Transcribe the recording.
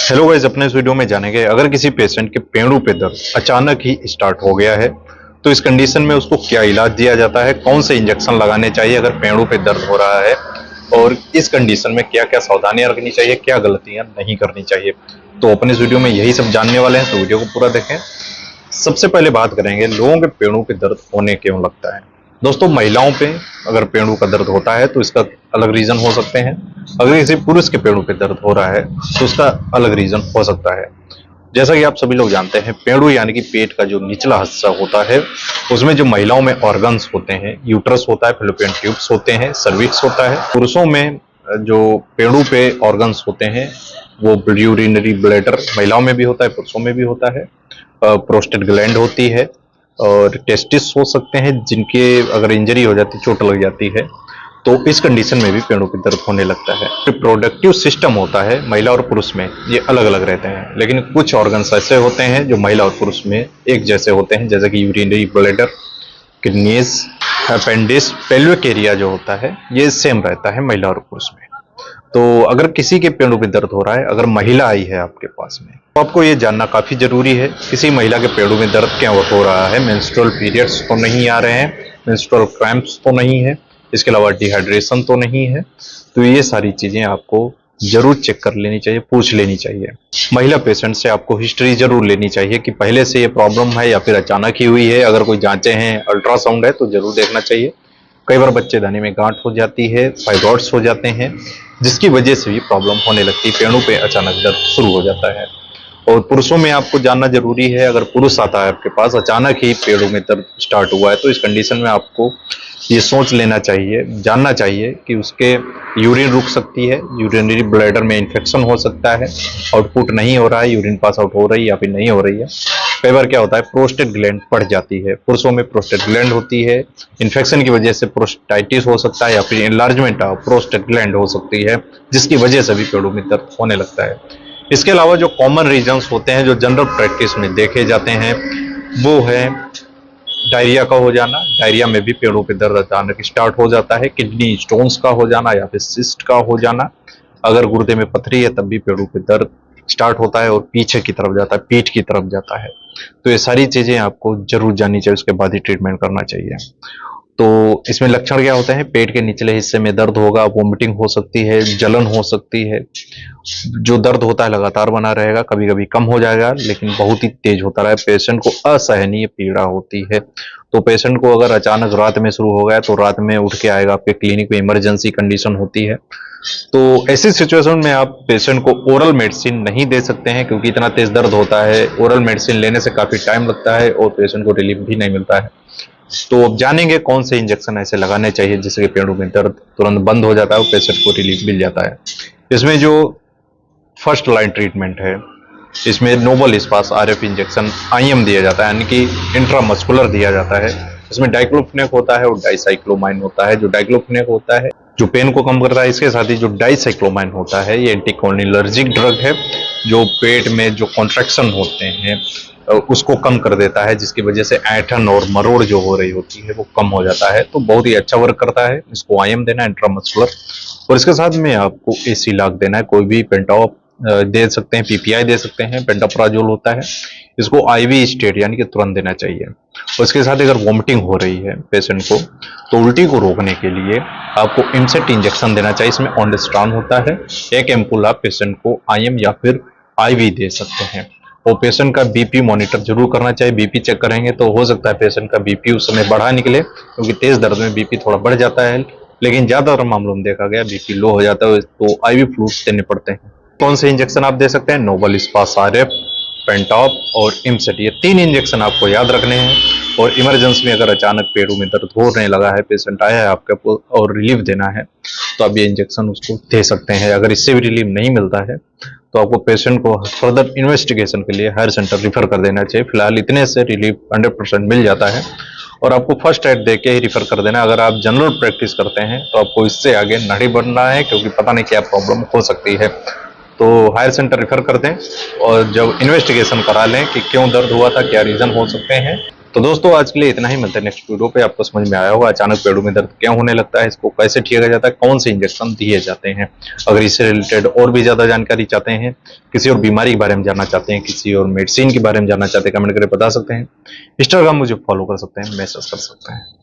Hello guys, अपने इस video में जानेंगे अगर किसी पेशेंट के पेड़ों पे दर्द अचानक ही स्टार्ट हो गया है तो इस कंडीशन में उसको क्या इलाज दिया जाता है, कौन से इंजेक्शन लगाने चाहिए अगर पेड़ों पे दर्द हो रहा है, और इस कंडीशन में क्या क्या सावधानियां रखनी चाहिए, क्या गलतियां नहीं करनी चाहिए। तो अपने इस वीडियो में यही सब जानने वाले हैं, तो वीडियो को पूरा देखें। सबसे पहले बात करेंगे लोगों के पेड़ों पे दर्द होने क्यों लगता है। दोस्तों, महिलाओं पे अगर पेड़ों का दर्द होता है तो इसका अलग रीजन हो सकते हैं। अगर किसी पुरुष के पेड़ों पे दर्द हो रहा है तो उसका अलग रीजन हो सकता है। जैसा कि आप सभी लोग जानते हैं, पेड़ों यानी कि पेट का जो निचला हिस्सा होता है उसमें जो महिलाओं में ऑर्गन्स होते हैं, यूट्रस होता है, फैलोपियन ट्यूब्स होते हैं, सर्विक्स होता है। पुरुषों में जो पेड़ों पे ऑर्गन्स होते हैं वो यूरिनरी ब्लैडर महिलाओं में भी होता है, पुरुषों में भी होता है। प्रोस्टेट ग्लैंड होती है और टेस्टिस हो सकते हैं, जिनके अगर इंजरी हो जाती है, चोट लग जाती है, तो इस कंडीशन में भी पेड़ों की दर्द होने लगता है। रिप्रोडक्टिव सिस्टम होता है महिला और पुरुष में, ये अलग अलग रहते हैं, लेकिन कुछ ऑर्गन्स ऐसे होते हैं जो महिला और पुरुष में एक जैसे होते हैं, जैसे कि urinary bladder, kidneys, appendix, pelvic area जो होता है ये सेम रहता है महिला और पुरुष में। तो अगर किसी के पेड़ों पे दर्द हो रहा है, अगर महिला आई है आपके पास में, तो आपको ये जानना काफी जरूरी है किसी महिला के पेड़ों में दर्द क्या हो रहा है। मेंस्ट्रुअल पीरियड्स तो नहीं आ रहे हैं, मेंस्ट्रुअल क्रैम्प्स तो नहीं है, इसके अलावा डिहाइड्रेशन तो नहीं है। तो ये सारी चीजें आपको जरूर चेक कर लेनी चाहिए, पूछ लेनी चाहिए। महिला पेशेंट से आपको हिस्ट्री जरूर लेनी चाहिए कि पहले से ये प्रॉब्लम है या फिर अचानक ही हुई है। अगर कोई जांचें हैं, अल्ट्रासाउंड है तो जरूर देखना चाहिए। कई बार बच्चेदानी में गांठ हो जाती है, फाइब्रॉइड्स हो जाते हैं, जिसकी वजह से भी प्रॉब्लम होने लगती है, पेड़ों पे अचानक दर्द शुरू हो जाता है। और पुरुषों में आपको जानना जरूरी है, अगर पुरुष आता है आपके पास अचानक ही पेड़ों में दर्द स्टार्ट हुआ है तो इस कंडीशन में आपको ये सोच लेना चाहिए, जानना चाहिए कि उसके यूरिन रुक सकती है, यूरिनरी ब्लैडर में इन्फेक्शन हो सकता है, आउटपुट नहीं हो रहा है, यूरिन पास आउट हो रही है या फिर नहीं हो रही है। कई बार क्या होता है, प्रोस्टेट ग्लैंड बढ़ जाती है, पुरुषों में प्रोस्टेट ग्लैंड होती है, इन्फेक्शन की वजह से प्रोस्टाइटिस हो सकता है या फिर एनलार्जमेंट ऑफ प्रोस्टेट ग्लैंड हो सकती है, जिसकी वजह से भी पेड़ों में दर्द होने लगता है। इसके अलावा जो कॉमन रीजंस होते हैं जो जनरल प्रैक्टिस में देखे जाते हैं वो है डायरिया का हो जाना। डायरिया में भी पेड़ों पे दर्द अचानक स्टार्ट हो जाता है। किडनी स्टोन्स का हो जाना या फिर सिस्ट का हो जाना। अगर गुर्दे में पथरी है तब भी पेड़ों पे दर्द स्टार्ट होता है और पीछे की तरफ जाता है, पीठ की तरफ जाता है। तो ये सारी चीजें आपको जरूर जाननी चाहिए, उसके बाद ही ट्रीटमेंट करना चाहिए। तो इसमें लक्षण क्या होते हैं, पेट के निचले हिस्से में दर्द होगा, वोमिटिंग हो सकती है, जलन हो सकती है। जो दर्द होता है लगातार बना रहेगा, कभी कभी कम हो जाएगा लेकिन बहुत ही तेज होता रहा है, पेशेंट को असहनीय पीड़ा होती है। तो पेशेंट को अगर अचानक रात में शुरू हो गया तो रात में उठ के आएगा आपके क्लिनिक में, इमरजेंसी कंडीशन होती है। तो ऐसी सिचुएशन में आप पेशेंट को ओरल मेडिसिन नहीं दे सकते हैं, क्योंकि इतना तेज दर्द होता है, ओरल मेडिसिन लेने से काफी टाइम लगता है और पेशेंट को रिलीफ भी नहीं मिलता है। तो अब जानेंगे कौन से इंजेक्शन ऐसे लगाने चाहिए जिससे कि पेड़ों में दर्द तुरंत बंद हो जाता है और पेशेंट को रिलीफ मिल जाता है। इसमें जो फर्स्ट लाइन ट्रीटमेंट है, इसमें नोबल इस्पास आरएफ इंजेक्शन आईएम दिया जाता है, यानी कि इंट्रामस्कुलर दिया जाता है। इसमें डाइक्लोफिनेक होता है और डाइसाइक्लोमाइन होता है। जो डाइक्लोफिनेक होता है जो पेन को कम करता है, इसके साथ ही जो डाइसाइक्लोमाइन होता है ये एंटीकोलिनर्जिक ड्रग है, जो पेट में जो कॉन्ट्रैक्शन होते हैं उसको कम कर देता है, जिसकी वजह से ऐंठन और मरोड़ जो हो रही होती है वो कम हो जाता है। तो बहुत ही अच्छा वर्क करता है। इसको आईएम देना है इंट्रामस्कुलर, और इसके साथ में आपको एसी लाग देना है। कोई भी पेंटॉप दे सकते हैं, पीपीआई दे सकते हैं, पेंटाप्राजोल होता है, इसको आईवी स्टेट यानी कि तुरंत देना चाहिए। उसके साथ अगर वॉमिटिंग हो रही है पेशेंट को तो उल्टी को रोकने के लिए आपको इमसेट इंजेक्शन देना चाहिए। इसमें ऑन्डेस्ट्रॉन होता है, एक एम्पुल आप पेशेंट को आईएम या फिर आईवी दे सकते हैं। और पेशेंट का बीपी मॉनिटर जरूर करना चाहिए। बीपी चेक करेंगे तो हो सकता है पेशेंट का बीपी उस समय बढ़ा निकले, क्योंकि तेज दर्द में बीपी थोड़ा बढ़ जाता है, लेकिन ज्यादातर मामलों में देखा गया बीपी लो हो जाता है, तो आईवी फ्लूइड्स देने पड़ते हैं। कौन से इंजेक्शन आप दे सकते हैं, नोबल इस्पास आरएफ, पेंटॉप और इमसेट, ये 3 इंजेक्शन आपको याद रखने हैं। और इमरजेंसी में अगर अचानक पेड़ों में दर्द होने लगा है, पेशेंट आया है आपके और रिलीफ देना है, तो आप ये इंजेक्शन उसको दे सकते हैं। अगर इससे भी रिलीफ नहीं मिलता है तो आपको पेशेंट को फर्दर इन्वेस्टिगेशन के लिए हायर सेंटर रिफर कर देना चाहिए। फिलहाल इतने से रिलीफ 100% मिल जाता है और आपको फर्स्ट एड देके ही रिफर कर देना। अगर आप जनरल प्रैक्टिस करते हैं तो आपको इससे आगे नहीं बढ़ना है, क्योंकि पता नहीं क्या प्रॉब्लम हो सकती है। तो हायर सेंटर रिफर कर दें और जब इन्वेस्टिगेशन करा लें कि क्यों दर्द हुआ था, क्या रीजन हो सकते हैं, तो दोस्तों आज के लिए इतना ही, मिलते हैं नेक्स्ट वीडियो पे। आपको समझ में आया होगा अचानक पेड़ों में दर्द क्या होने लगता है, इसको कैसे ठीक किया जाता है, कौन से इंजेक्शन दिए जाते हैं। अगर इससे रिलेटेड और भी ज्यादा जानकारी चाहते हैं, किसी और बीमारी के बारे में जानना चाहते हैं, किसी और मेडिसिन के बारे में जानना चाहते हैं, कमेंट करके बता सकते हैं। इंस्टाग्राम मुझे फॉलो कर सकते हैं, मैसेज कर सकते हैं।